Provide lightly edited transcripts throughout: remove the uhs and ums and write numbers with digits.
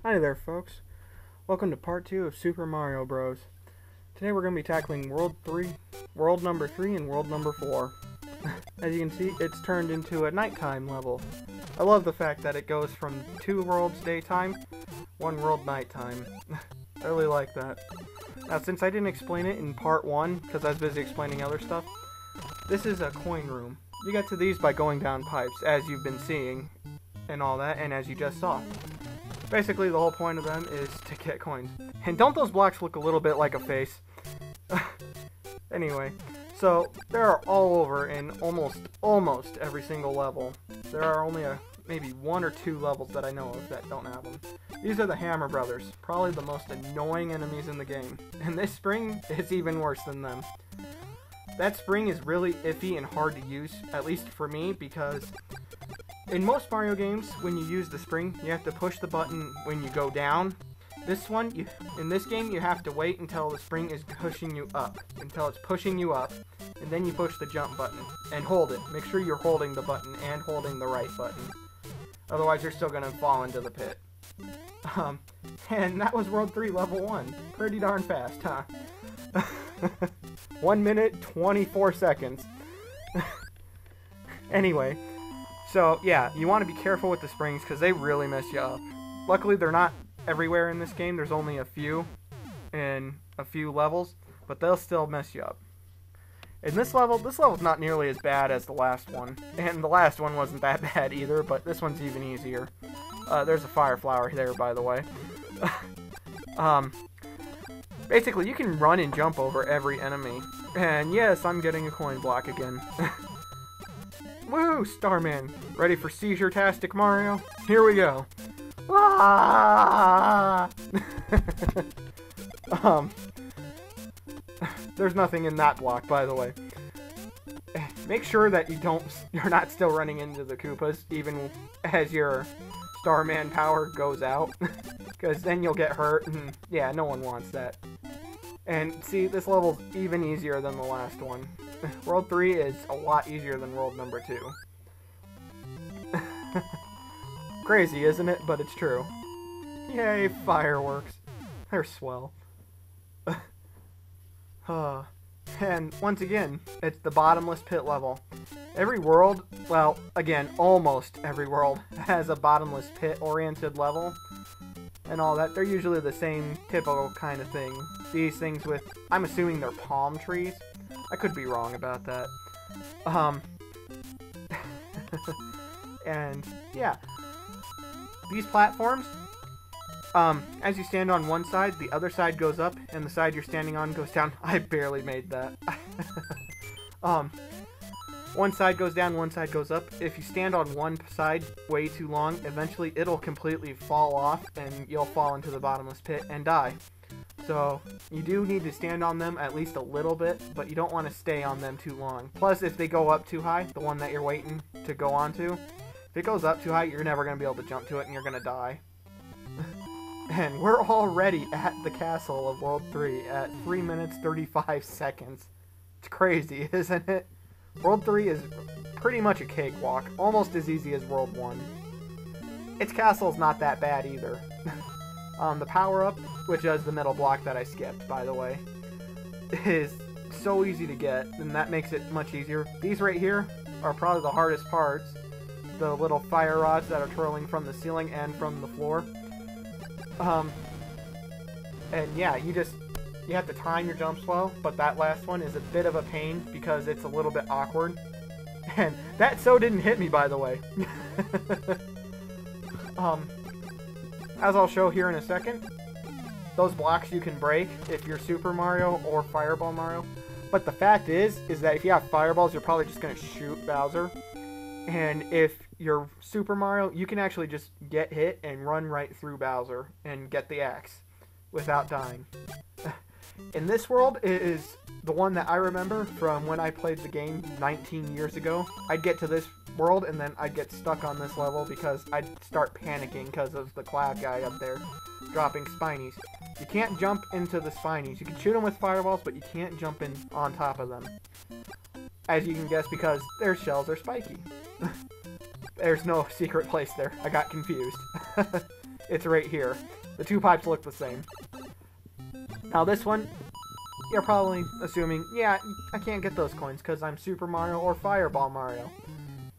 Hi there, folks. Welcome to part 2 of Super Mario Bros. Today we're going to be tackling World number 3 and World number 4. As you can see, it's turned into a nighttime level. I love the fact that it goes from 2 worlds daytime, 1 world nighttime. I really like that. Now, since I didn't explain it in part 1, because I was busy explaining other stuff, this is a coin room. You get to these by going down pipes, as you've been seeing, and all that, and as you just saw. Basically, the whole point of them is to get coins. And don't those blocks look a little bit like a face? Anyway, so they're all over in almost every single level. There are only maybe 1 or 2 levels that I know of that don't have them. These are the Hammer Brothers, probably the most annoying enemies in the game. And this spring is even worse than them. That spring is really iffy and hard to use, at least for me, because in most Mario games, when you use the spring, you have to push the button when you go down. This one, in this game, you have to wait until the spring is pushing you up, until it's pushing you up, and then you push the jump button, and hold it. Make sure you're holding the button and holding the right button. Otherwise, you're still going to fall into the pit. And that was World 3 Level 1. Pretty darn fast, huh? 1 minute, 24 seconds. Anyway, so yeah, you want to be careful with the springs because they really mess you up. Luckily, they're not everywhere in this game. There's only a few in a few levels, but they'll still mess you up. In this level's not nearly as bad as the last one, and the last one wasn't that bad either, but this one's even easier. There's a fire flower there, by the way. Basically, you can run and jump over every enemy. And yes, I'm getting a coin block again. Woo, Starman. Ready for Seizure-tastic Mario? Here we go. Ah! There's nothing in that block, by the way. Make sure that you're not still running into the Koopas, even as your Starman power goes out. Because then you'll get hurt, and yeah, no one wants that. And see, this level's even easier than the last one. World 3 is a lot easier than World number 2. Crazy, isn't it? But it's true. Yay, fireworks. They're swell. And once again, it's the bottomless pit level. Every world, well, again, almost every world has a bottomless pit-oriented level. And all that. They're usually the same typical kind of thing. These things with, I'm assuming they're palm trees. I could be wrong about that. And, yeah. These platforms, as you stand on one side, the other side goes up, and the side you're standing on goes down. I barely made that. One side goes down, one side goes up. If you stand on one side way too long, eventually it'll completely fall off, and you'll fall into the bottomless pit and die. So, you do need to stand on them at least a little bit, but you don't want to stay on them too long. Plus, if they go up too high, the one that you're waiting to go onto, if it goes up too high, you're never going to be able to jump to it, and you're going to die. And we're already at the castle of World 3 at 3 minutes 35 seconds. It's crazy, isn't it? World 3 is pretty much a cakewalk, almost as easy as World 1. Its castle's not that bad either. The power-up, which is the middle block that I skipped, by the way, is so easy to get, and that makes it much easier. These right here are probably the hardest parts. The little fire rods that are twirling from the ceiling and from the floor. And yeah, you have to time your jumps well, but that last one is a bit of a pain because it's a little bit awkward. And that so didn't hit me, by the way. As I'll show here in a second, those blocks you can break if you're Super Mario or Fireball Mario. But the fact is that if you have fireballs, you're probably just going to shoot Bowser. And if you're Super Mario, you can actually just get hit and run right through Bowser and get the axe without dying. In this world, it is the one that I remember from when I played the game 19 years ago. I'd get to this world and then I'd get stuck on this level because I'd start panicking because of the cloud guy up there dropping spinies. You can't jump into the spinies. You can shoot them with fireballs, but you can't jump in on top of them. As you can guess, because their shells are spiky. There's no secret place there. I got confused. It's right here. The two pipes look the same. Now this one, you're probably assuming, yeah, I can't get those coins because I'm Super Mario or Fireball Mario.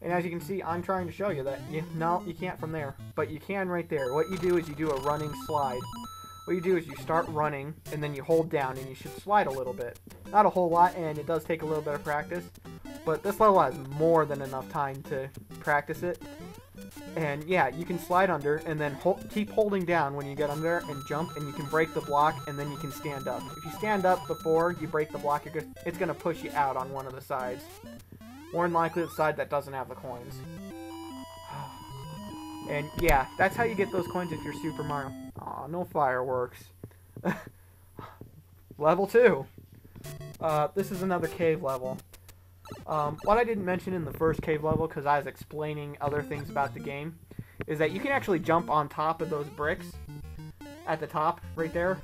And as you can see, I'm trying to show you that, no, you can't from there. But you can right there. What you do is you do a running slide. What you do is you start running, and then you hold down, and you should slide a little bit. Not a whole lot, and it does take a little bit of practice. But this level has more than enough time to practice it. And yeah, you can slide under, and then keep holding down when you get under, and jump, and you can break the block, and then you can stand up. If you stand up before you break the block, it's going to push you out on one of the sides. More than likely the side that doesn't have the coins. And yeah, that's how you get those coins if you're Super Mario. Aw, no fireworks. Level 2. This is another cave level. What I didn't mention in the first cave level, because I was explaining other things about the game, is that you can actually jump on top of those bricks. At the top, right there.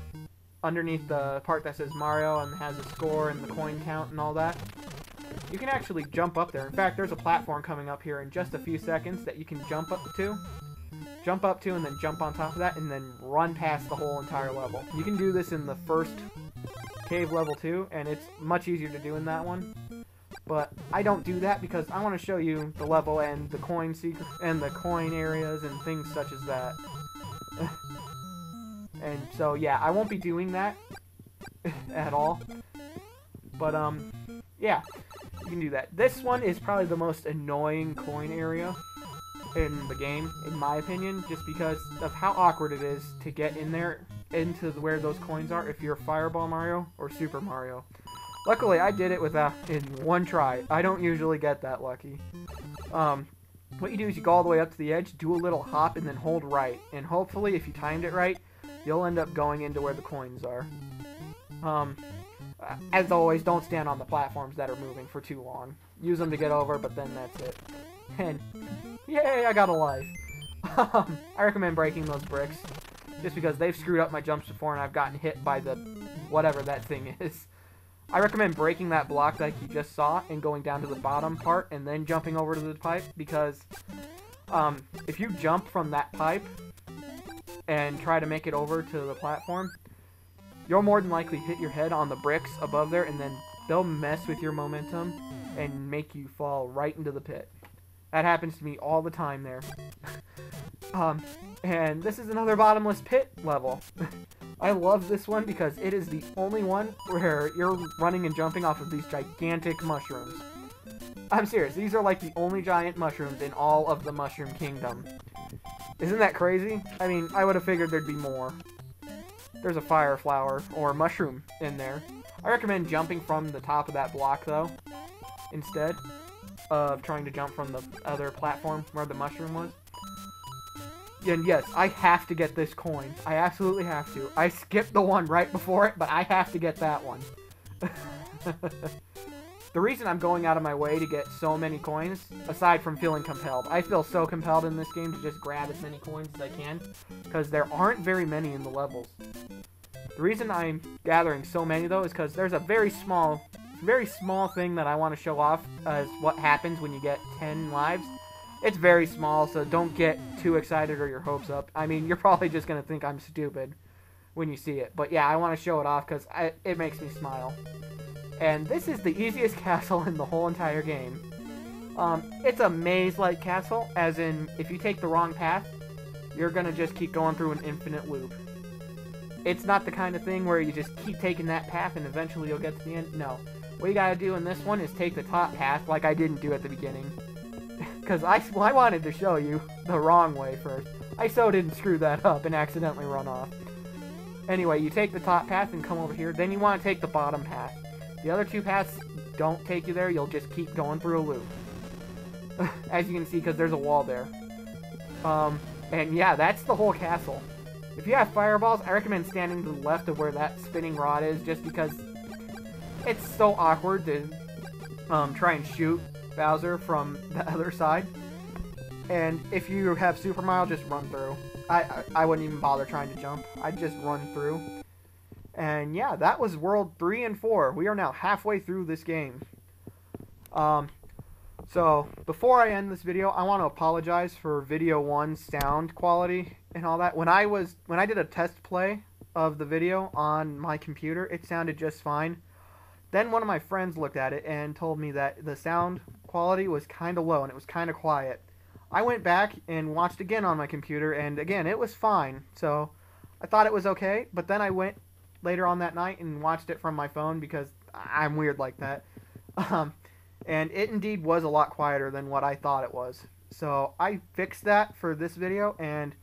Underneath the part that says Mario and has a score and the coin count and all that. You can actually jump up there. In fact, there's a platform coming up here in just a few seconds that you can jump up to. Jump up to and then jump on top of that and then run past the whole entire level. You can do this in the first cave level too, and it's much easier to do in that one. But I don't do that because I want to show you the level and the coin secret and the coin areas and things such as that. And so yeah, I won't be doing that at all. But yeah. You can do that. This one is probably the most annoying coin area in the game, in my opinion, just because of how awkward it is to get in there, into where those coins are, if you're Fireball Mario or Super Mario. Luckily, I did it in one try. I don't usually get that lucky. What you do is you go all the way up to the edge, do a little hop, and then hold right. And hopefully, if you timed it right, you'll end up going into where the coins are. As always, don't stand on the platforms that are moving for too long. Use them to get over, but then that's it. And, yay, I got a life. I recommend breaking those bricks, just because they've screwed up my jumps before and I've gotten hit by the whatever that thing is. I recommend breaking that block like you just saw and going down to the bottom part and then jumping over to the pipe, because if you jump from that pipe and try to make it over to the platform, you'll more than likely hit your head on the bricks above there, and then they'll mess with your momentum and make you fall right into the pit. That happens to me all the time there. And this is another bottomless pit level. I love this one because it is the only one where you're running and jumping off of these gigantic mushrooms. I'm serious, these are like the only giant mushrooms in all of the Mushroom Kingdom. Isn't that crazy? I mean, I would have figured there'd be more. There's a fire flower or mushroom in there. I recommend jumping from the top of that block though, instead of trying to jump from the other platform where the mushroom was. And yes, I have to get this coin. I absolutely have to. I skipped the one right before it, but I have to get that one. The reason I'm going out of my way to get so many coins, aside from feeling compelled, I feel so compelled in this game to just grab as many coins as I can, because there aren't very many in the levels. The reason I'm gathering so many, though, is because there's a very small thing that I want to show off as what happens when you get 10 lives. It's very small, so don't get too excited or your hopes up. I mean, you're probably just going to think I'm stupid when you see it. But yeah, I want to show it off because it makes me smile. And this is the easiest castle in the whole entire game. It's a maze-like castle, as in, if you take the wrong path, you're going to just keep going through an infinite loop. It's not the kind of thing where you just keep taking that path and eventually you'll get to the end. No. What you gotta do in this one is take the top path, like I didn't do at the beginning. Because I wanted to show you the wrong way first. I so didn't screw that up and accidentally run off. Anyway, you take the top path and come over here, then you want to take the bottom path. The other two paths don't take you there, you'll just keep going through a loop. As you can see, because there's a wall there. And yeah, that's the whole castle. If you have fireballs, I recommend standing to the left of where that spinning rod is, just because it's so awkward to try and shoot Bowser from the other side. And if you have Super Mario, just run through. I wouldn't even bother trying to jump. I'd just run through. And yeah, that was World 3 and 4. We are now halfway through this game. So, before I end this video, I want to apologize for video 1's sound quality and all that. When I did a test play of the video on my computer, it sounded just fine. Then one of my friends looked at it and told me that the sound quality was kind of low and it was kind of quiet. I went back and watched again on my computer, and again, it was fine. So, I thought it was okay, but then I went later on that night and watched it from my phone because I'm weird like that. And it indeed was a lot quieter than what I thought it was. So I fixed that for this video, and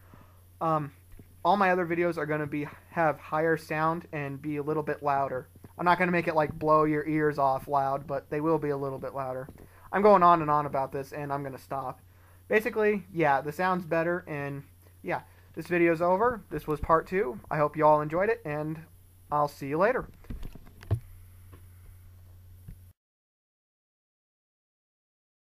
all my other videos are going to have higher sound and be a little bit louder. I'm not going to make it like blow your ears off loud, but they will be a little bit louder. I'm going on and on about this, and I'm going to stop. Basically, yeah, the sound's better, and yeah, this video's over. This was part 2. I hope you all enjoyed it, and I'll see you later.